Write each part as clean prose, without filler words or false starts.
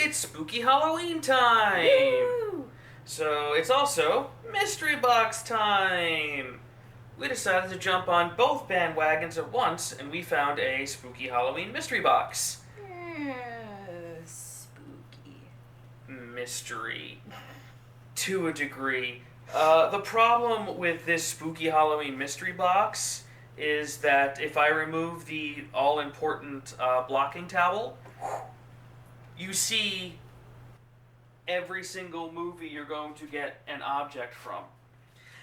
It's spooky Halloween time! Woo! So it's also mystery box time! We decided to jump on both bandwagons at once, and we found a spooky Halloween mystery box. Spooky. Mystery. To a degree. The problem with this spooky Halloween mystery box is that if I remove the all-important blocking towel, you see every single movie you're going to get an object from.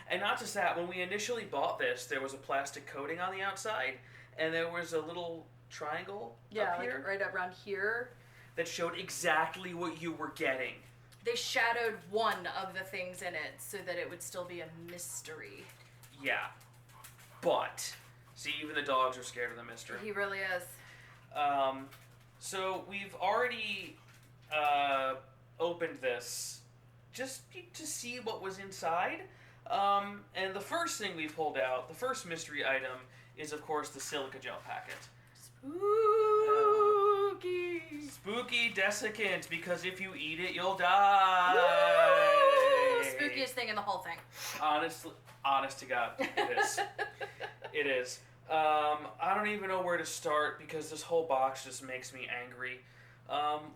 And not just that, when we initially bought this, there was a plastic coating on the outside, and there was a little triangle up here. Like right around here. That showed exactly what you were getting. They shadowed one of the things in it so that it would still be a mystery. Yeah. But, see, even the dogs are scared of the mystery. He really is. So we've already opened this just to see what was inside. And the first thing we pulled out, the first mystery item, is of course the silica gel packet. Spooky! Spooky desiccant, because if you eat it, you'll die. Woo! Spookiest thing in the whole thing. Honest to God, it is. It is. I don't even know where to start because this whole box just makes me angry.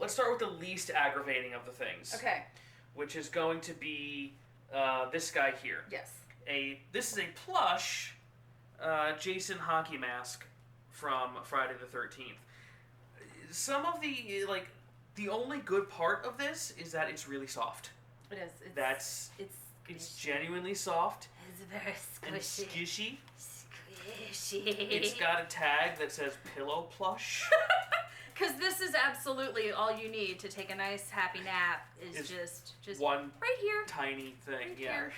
Let's start with the least aggravating of the things. Okay. Which is going to be this guy here. Yes. This is a plush Jason hockey mask from Friday the 13th. Some of the only good part of this is that it's really soft. It is. It's genuinely soft. It's very squishy. And skishy. Squishy. It's got a tag that says pillow plush. Because this is absolutely all you need to take a nice happy nap is just one right here. Tiny thing. Right yeah. here.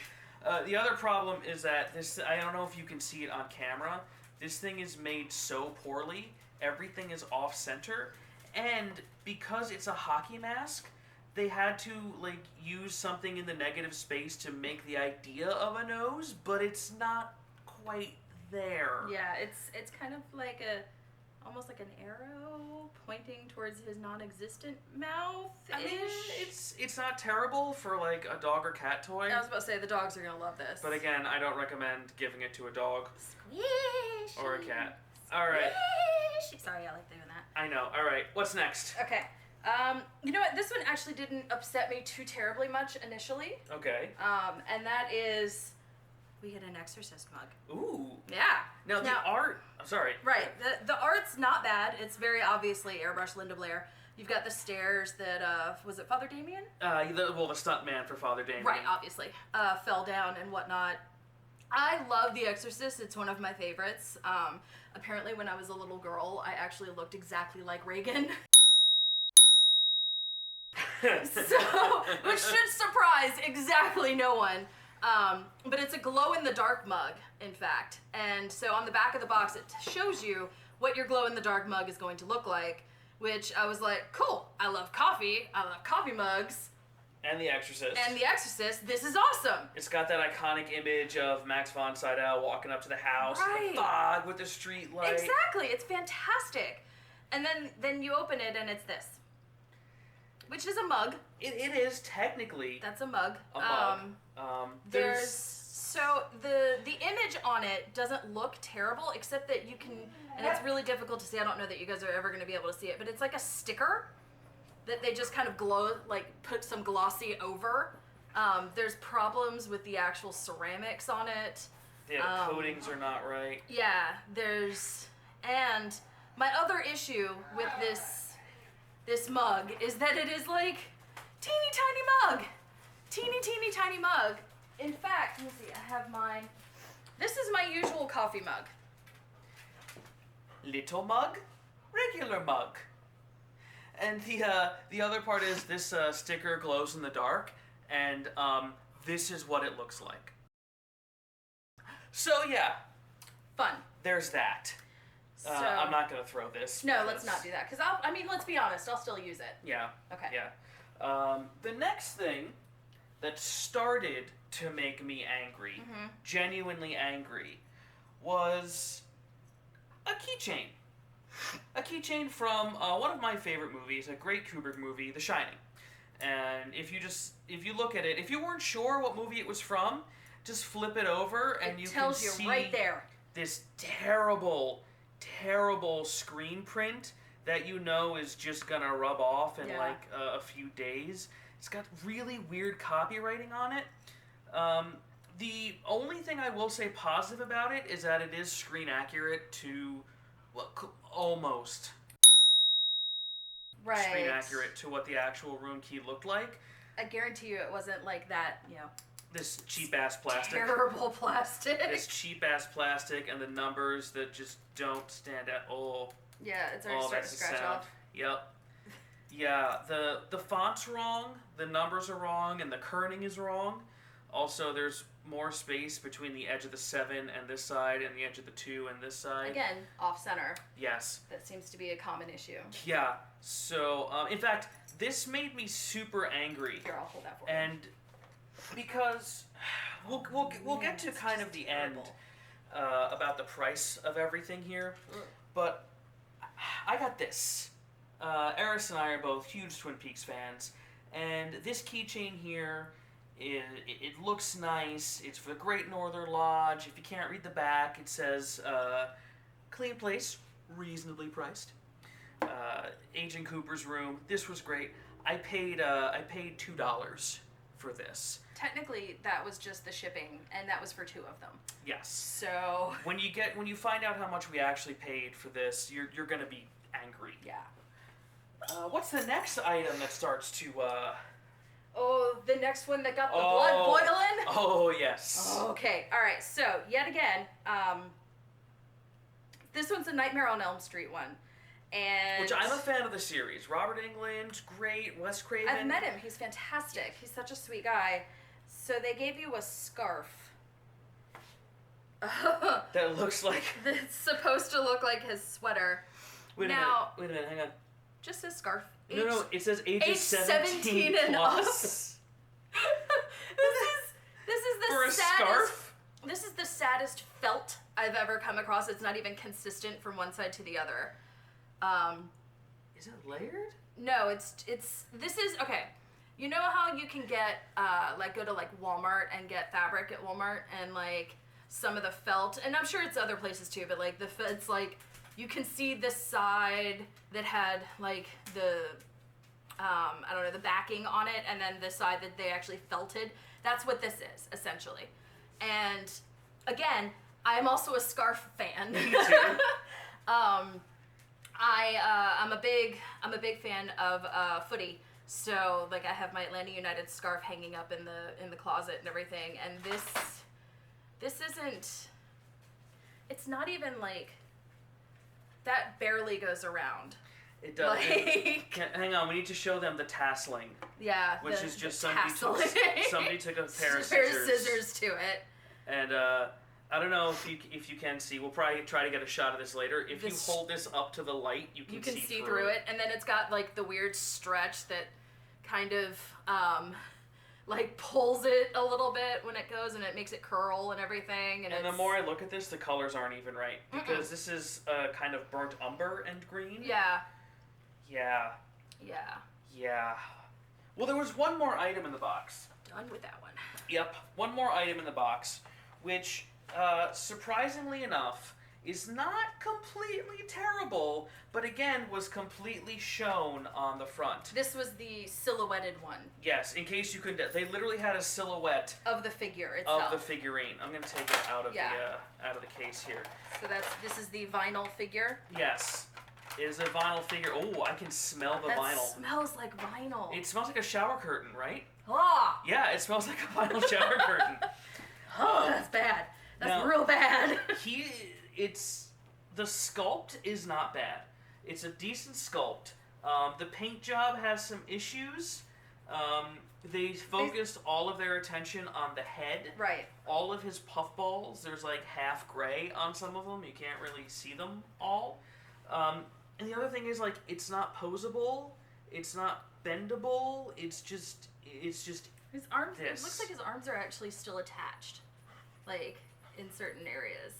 The other problem is that this, I don't know if you can see it on camera, this thing is made so poorly, everything is off center, and because it's a hockey mask, they had to use something in the negative space to make the idea of a nose, but it's not quite there. Yeah, it's kind of like almost like an arrow pointing towards his non-existent mouth. I mean, it's not terrible for a dog or cat toy. I was about to say the dogs are gonna love this. But again, I don't recommend giving it to a dog. Squish. Or a cat. All right. Squish. Sorry, I like doing that. I know. All right. What's next? Okay. You know what? This one actually didn't upset me too terribly much initially. Okay. And that is, we get an Exorcist mug. Ooh. Yeah. Now the art. I'm sorry. Right. The art's not bad. It's very obviously airbrush Linda Blair. You've got the stairs that was it Father Damien? The stunt man for Father Damien. Right. Obviously, fell down and whatnot. I love The Exorcist. It's one of my favorites. Apparently, when I was a little girl, I actually looked exactly like Reagan. Which should surprise exactly no one. But it's a glow-in-the-dark mug, in fact. And so on the back of the box, it shows you what your glow-in-the-dark mug is going to look like, which I was like, cool, I love coffee. I love coffee mugs. And The Exorcist. And The Exorcist. This is awesome. It's got that iconic image of Max von Sydow walking up to the house in the fog with the street light. Exactly. It's fantastic. And then you open it and it's this. Which is a mug. It is technically. That's a mug. A mug. So the image on it doesn't look terrible, except that you can, and it's really difficult to see. I don't know that you guys are ever going to be able to see it, but it's like a sticker that they just kind of put some glossy over. There's problems with the actual ceramics on it. Yeah, the coatings are not right. Yeah, and my other issue with this mug is that it is like teeny tiny mug. Teeny tiny mug. In fact, let me see, I have mine. This is my usual coffee mug. Little mug, regular mug. And the other part is this sticker glows in the dark, and this is what it looks like. So yeah. Fun. There's that. So, I'm not going to throw this. No, let's not do that, because let's be honest, I'll still use it. Yeah. Okay. Yeah. The next thing that started to make me angry, genuinely angry, was a keychain. A keychain from one of my favorite movies, a great Kubrick movie, The Shining. And if you look at it, if you weren't sure what movie it was from, just flip it over and you tells can you see right there. this terrible, terrible screen print that you know is just gonna rub off in like a few days. It's got really weird copywriting on it. The only thing I will say positive about it is that it is screen accurate to, well, almost Right. screen accurate to what the actual rune key looked like. I guarantee you it wasn't like that, This cheap ass plastic. terrible plastic. This cheap ass plastic and the numbers that just don't stand out. Oh. Yeah, it's already starting to scratch off. Yep. Yeah, the font's wrong, the numbers are wrong, and the kerning is wrong. Also, there's more space between the edge of the 7 and this side and the edge of the 2 and this side. Again, off-center. Yes. That seems to be a common issue. Yeah, so, in fact, this made me super angry. Here, I'll hold that for you. And because we'll get to kind of the end about the price of everything here, but I got this. Eris and I are both huge Twin Peaks fans, and this keychain here, it looks nice. It's for the Great Northern Lodge. If you can't read the back, it says, clean place, reasonably priced. Agent Cooper's room. This was great. I paid $2 for this. Technically, that was just the shipping, and that was for 2 of them. Yes. So when you find out how much we actually paid for this, you're gonna be angry. yeah. What's the next item that starts to? Oh, the next one that got the blood boiling? Oh, yes. Okay, alright, so, yet again, this one's a Nightmare on Elm Street one. And which I'm a fan of the series. Robert Englund, great. Wes Craven. I've met him. He's fantastic. He's such a sweet guy. So they gave you a scarf. That looks like... It's supposed to look like his sweater. Wait a minute, hang on. Just his scarf. No, it says age 17 and plus. This is the For a saddest, scarf? This is the saddest felt I've ever come across. It's not even consistent from one side to the other. Is it layered? No, this is, okay. You know how you can get, go to, Walmart and get fabric at Walmart and, some of the felt, and I'm sure it's other places too, but, it's, you can see the side that had, the, I don't know, the backing on it, and then the side that they actually felted. That's what this is, essentially. And, again, I'm also a scarf fan. Me too. I'm a big fan of footy, so I have my Atlanta United scarf hanging up in the closet and everything. And this isn't. It's not even that barely goes around. It does. Hang on, we need to show them the tasseling. Yeah, which is just somebody took a pair of scissors to it. And I don't know if you can see. We'll probably try to get a shot of this later. If you hold this up to the light, you can see through it. And then it's got the weird stretch that kind of pulls it a little bit when it goes, and it makes it curl and everything. And the more I look at this, the colors aren't even right, because this is kind of burnt umber and green. Yeah. Yeah. Yeah. Yeah. Well, there was one more item in the box. Done with that one. Yep, one more item in the box, which, surprisingly enough, is not completely terrible, but again, was completely shown on the front. This was the silhouetted one. Yes, in case you couldn't, they literally had a silhouette of the figure itself. Of the figurine. I'm gonna take it out of the case here. So this is the vinyl figure. Yes, it is a vinyl figure. Oh, I can smell the vinyl. It smells like vinyl. It smells like a shower curtain, right? Ah! Yeah, it smells like a vinyl shower curtain. Oh, that's bad. That's real bad. The sculpt is not bad. It's a decent sculpt. The paint job has some issues. They focused all of their attention on the head. Right. All of his puffballs, there's half gray on some of them. You can't really see them all. And the other thing is, it's not posable. It's not bendable. It's just his arms. It looks like his arms are actually still attached, in certain areas.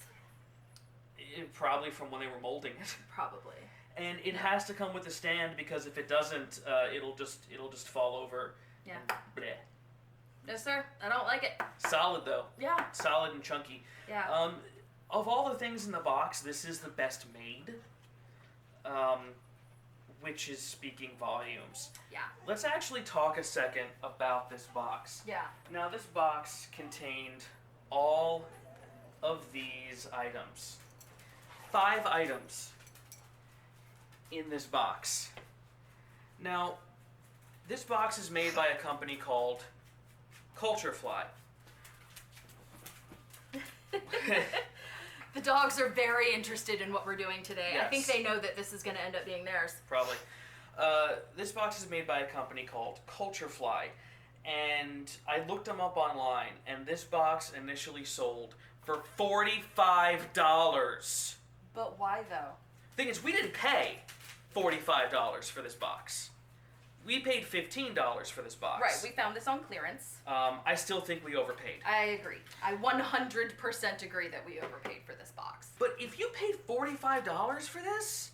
Probably from when they were molding it. Probably. And it has to come with a stand because if it doesn't, it'll just fall over. Yeah. Bleh. No, sir. I don't like it. Solid though. Yeah. Solid and chunky. Yeah. Of all the things in the box, this is the best made. Which is speaking volumes. Yeah. Let's actually talk a second about this box. Yeah. Now, this box contained all of these items. 5 items in this box. Now, this box is made by a company called Culturefly. The dogs are very interested in what we're doing today. Yes. I think they know that this is going to end up being theirs. Probably. This box is made by a company called Culturefly, and I looked them up online, and this box initially sold for $45. But why though? Thing is, we didn't pay $45 for this box. We paid $15 for this box. Right, we found this on clearance. I still think we overpaid. I agree. I 100% agree that we overpaid for this box. But if you paid $45 for this,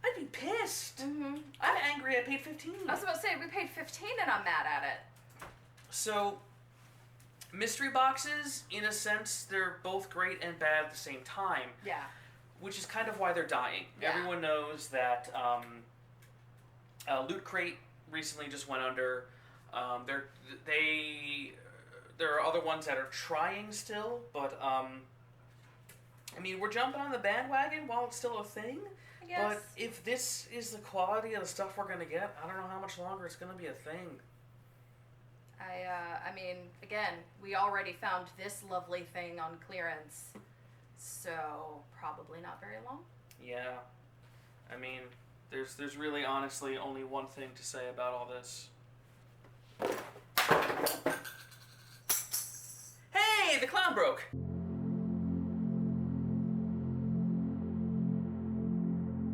I'd be pissed. Mm-hmm. I'm angry I paid $15. I was about to say, we paid $15 and I'm mad at it. So, mystery boxes, in a sense, they're both great and bad at the same time. Yeah. Which is kind of why they're dying. Yeah. Everyone knows that Loot Crate recently just went under. There are other ones that are trying still, but I mean, we're jumping on the bandwagon while it's still a thing. Yes. But if this is the quality of the stuff we're gonna get, I don't know how much longer it's gonna be a thing. I mean, again, we already found this lovely thing on clearance, so probably not very long. Yeah, I mean, there's really honestly only one thing to say about all this.